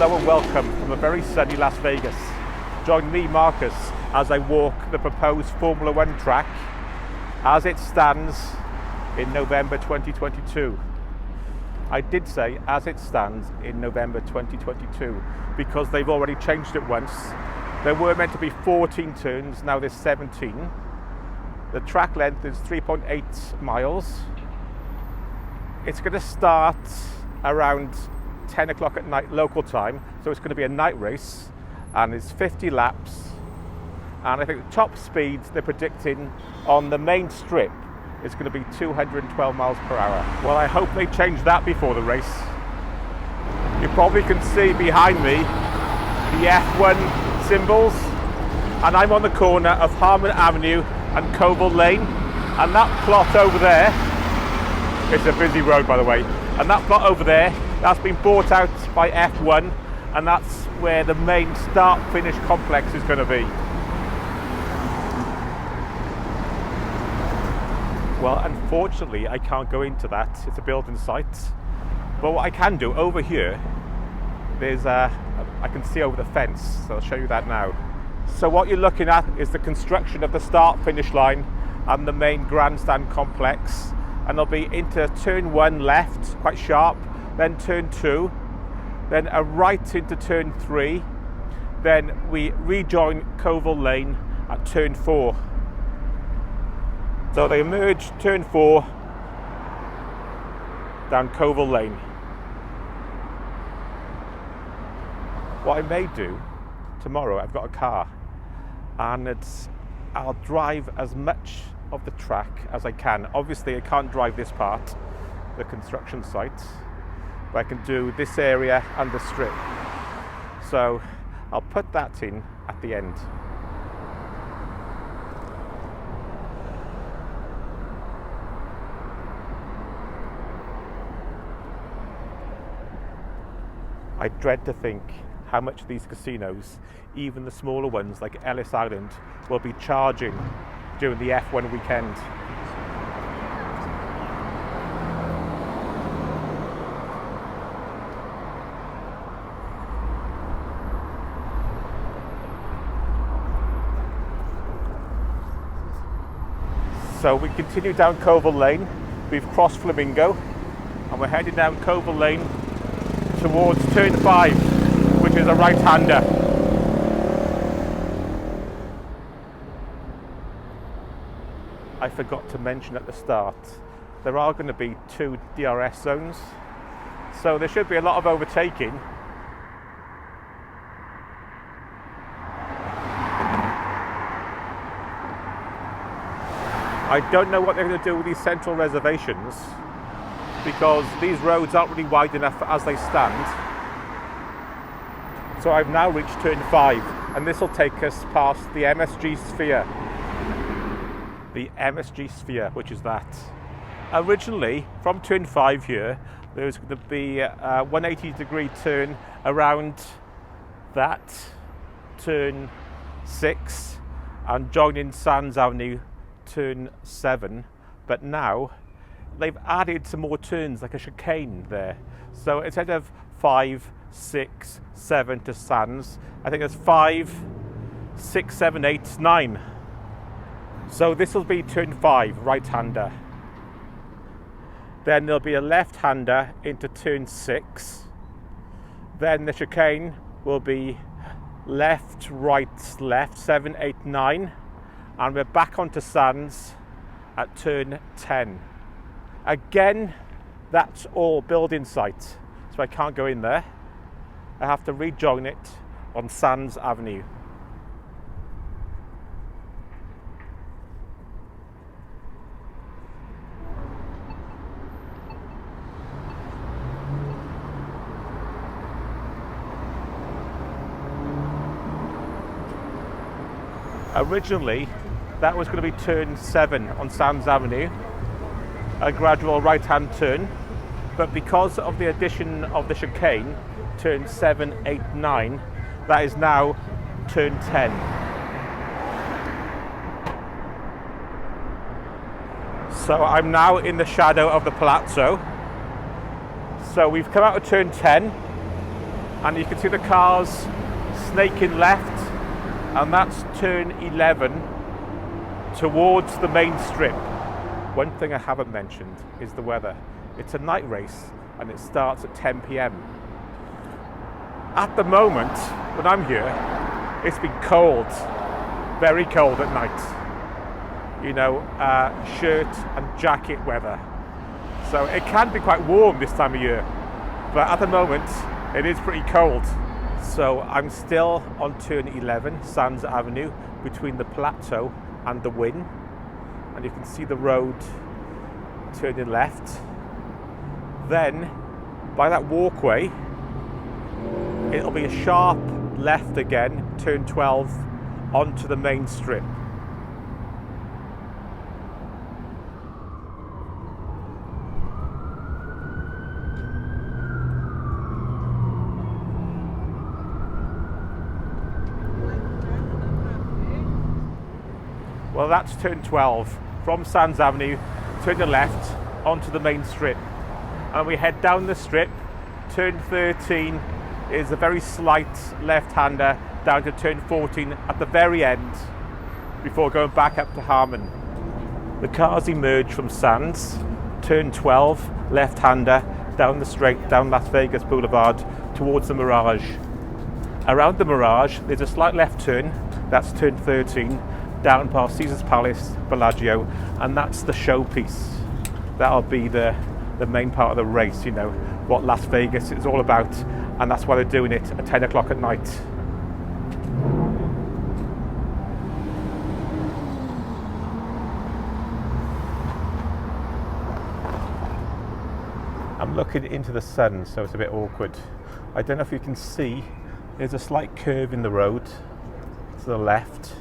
hello and welcome from a very sunny Las Vegas. Join me, Marcus, as I walk the proposed Formula One track as it stands in November 2022. I did say as it stands in November 2022 because they've already changed it once. There were meant to be 14 turns, now there's 17. The track length is 3.8 miles. It's going to start around 10 o'clock at night local time, so it's going to be a night race, and it's 50 laps, and I think the top speeds they're predicting on the main strip is going to be 212 miles per hour. Well, I hope they change that before the race. You probably can see behind me the F1 symbols, and I'm on the corner of Harmon Avenue and Coval Lane, and that plot over there, it's a busy road by the way, and that plot over there, that's been bought out by F1, and that's where the main start-finish complex is going to be. Well, unfortunately, I can't go into that. It's a building site. But what I can do over here, I can see over the fence, so I'll show you that now. So what you're looking at is the construction of the start-finish line and the main grandstand complex. And they'll be into turn 1 left, quite sharp, then turn 2, then a right into turn 3, then we rejoin Coval Lane at turn 4. So they emerge turn 4 down Coval Lane. What I may do tomorrow, I've got a car, and I'll drive as much of the track as I can. Obviously I can't drive this part, the construction site, but I can do this area and the strip. So I'll put that in at the end. I dread to think how much these casinos, even the smaller ones like Ellis Island, will be charging during the F1 weekend. So we continue down Coval Lane, we've crossed Flamingo, and we're heading down Coval Lane towards turn 5, which is a right-hander. I forgot to mention at the start, there are going to be 2 DRS zones, so there should be a lot of overtaking. I don't know what they're going to do with these central reservations, because these roads aren't really wide enough as they stand. So I've now reached turn 5, and this will take us past the MSG Sphere. The MSG Sphere, which is that. Originally, from turn 5 here, there was going to be a 180-degree turn around that, turn 6, and joining Sands Avenue, turn 7. But now, they've added some more turns, like a chicane there. So instead of 5, 6, 7 to Sands, I think there's 5, 6, 7, 8, 9. So this will be turn 5, right-hander. Then there'll be a left-hander into turn 6. Then the chicane will be left, right, left, 7, 8, 9. And we're back onto Sands at turn 10. Again, that's all building site, so I can't go in there. I have to rejoin it on Sands Avenue. Originally, that was going to be turn 7 on Sands Avenue, a gradual right-hand turn, but because of the addition of the chicane, turn 7, 8, 9, that is now turn 10. So I'm now in the shadow of the Palazzo. So we've come out of turn 10, and you can see the cars snaking left, and that's turn 11 towards the main strip. One thing I haven't mentioned is the weather. It's a night race and it starts at 10 p.m. At the moment, when I'm here, it's been cold, very cold at night. You know, shirt and jacket weather. So it can be quite warm this time of year, but at the moment, it is pretty cold. So I'm still on turn 11, Sands Avenue, between the Plateau and the Wynn. And you can see the road turning left. Then, by that walkway, it'll be a sharp left again, turn 12, onto the main strip. Well, that's turn 12. From Sands Avenue, turn to left onto the main strip. And we head down the strip. Turn 13 is a very slight left-hander down to turn 14 at the very end before going back up to Harmon. The cars emerge from Sands, turn 12, left-hander, down the straight, down Las Vegas Boulevard towards the Mirage. Around the Mirage, there's a slight left turn, that's turn 13, down past Caesars Palace, Bellagio, and that's the showpiece. That'll be the main part of the race, you know, what Las Vegas is all about, and that's why they're doing it at 10 o'clock at night. I'm looking into the sun, so it's a bit awkward. I don't know if you can see, there's a slight curve in the road to the left,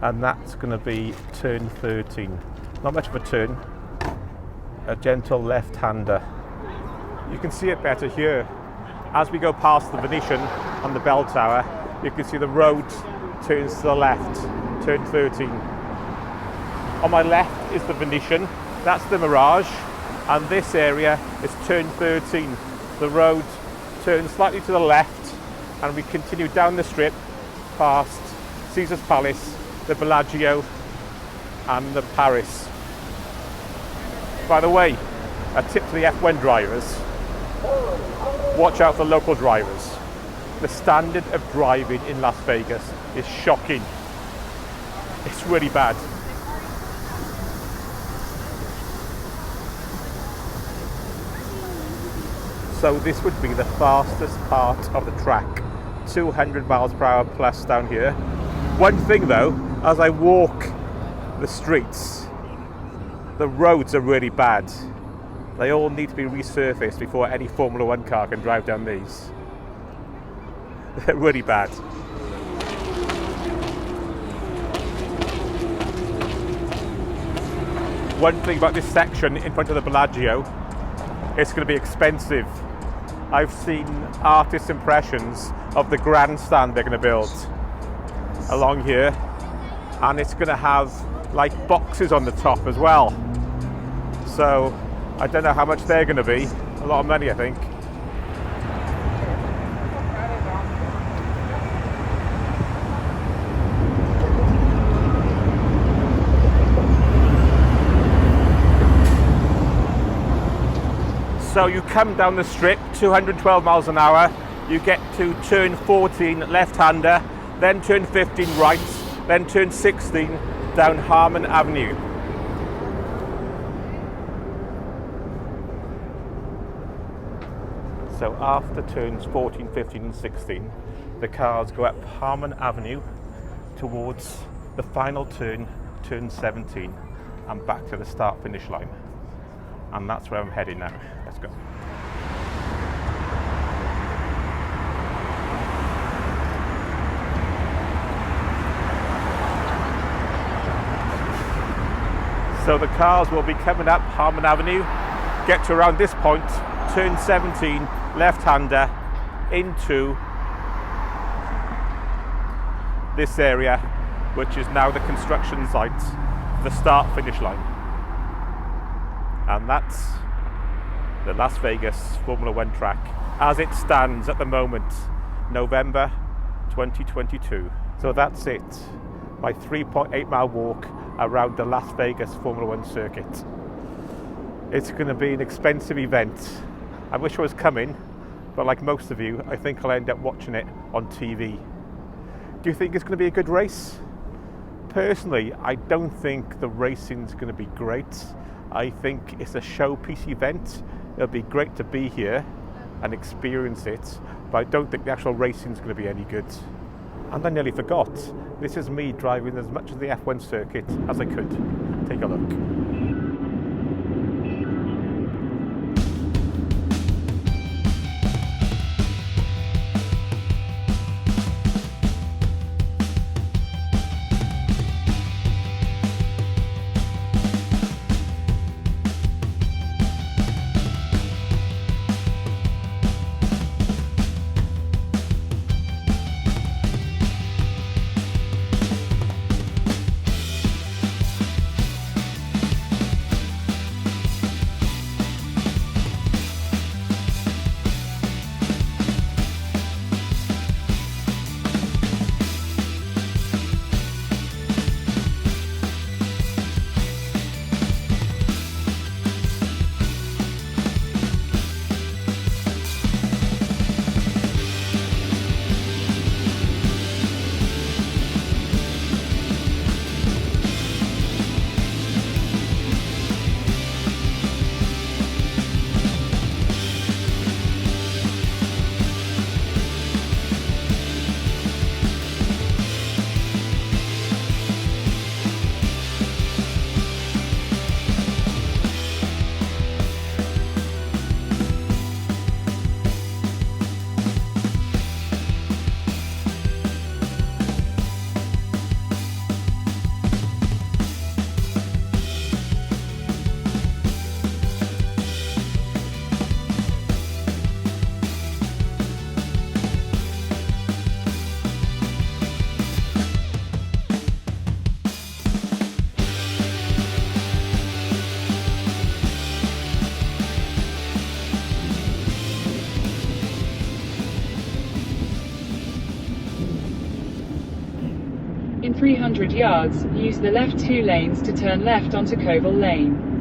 and that's going to be turn 13. Not much of a turn, a gentle left-hander. You can see it better here. As we go past the Venetian and the bell tower, you can see the road turns to the left, turn 13. On my left is the Venetian, that's the Mirage, and this area is turn 13. The road turns slightly to the left, and we continue down the strip past Caesars Palace, the Bellagio and the Paris. By the way, a tip to the F1 drivers, watch out for local drivers. The standard of driving in Las Vegas is shocking. It's really bad. So this would be the fastest part of the track, 200 miles per hour plus down here. One thing though, as I walk the streets, the roads are really bad. They all need to be resurfaced before any Formula One car can drive down these. They're really bad. One thing about this section in front of the Bellagio, it's going to be expensive. I've seen artist impressions of the grandstand they're going to build along here, and it's going to have like boxes on the top as well. So I don't know how much they're going to be. A lot of money, I think. So you come down the strip, 212 miles an hour, you get to turn 14 left-hander, then turn 15 right, then turn 16 down Harmon Avenue. So after turns 14, 15 and 16, the cars go up Harmon Avenue towards the final turn, turn 17, and back to the start-finish line. And that's where I'm heading now. Let's go. So the cars will be coming up Harmon Avenue, get to around this point, turn 17, left-hander, into this area, which is now the construction site, the start-finish line. And that's the Las Vegas Formula One track as it stands at the moment, November 2022. So that's it, my 3.8 mile walk around the Las Vegas Formula One circuit. It's going to be an expensive event. I wish I was coming, but like most of you, I think I'll end up watching it on TV. Do you think it's going to be a good race? Personally, I don't think the racing's going to be great. I think it's a showpiece event. It'll be great to be here and experience it, but I don't think the actual racing's going to be any good. And I nearly forgot, this is me driving as much of the F1 circuit as I could. Take a look. In 300 yards, use the left 2 lanes to turn left onto Koval Lane.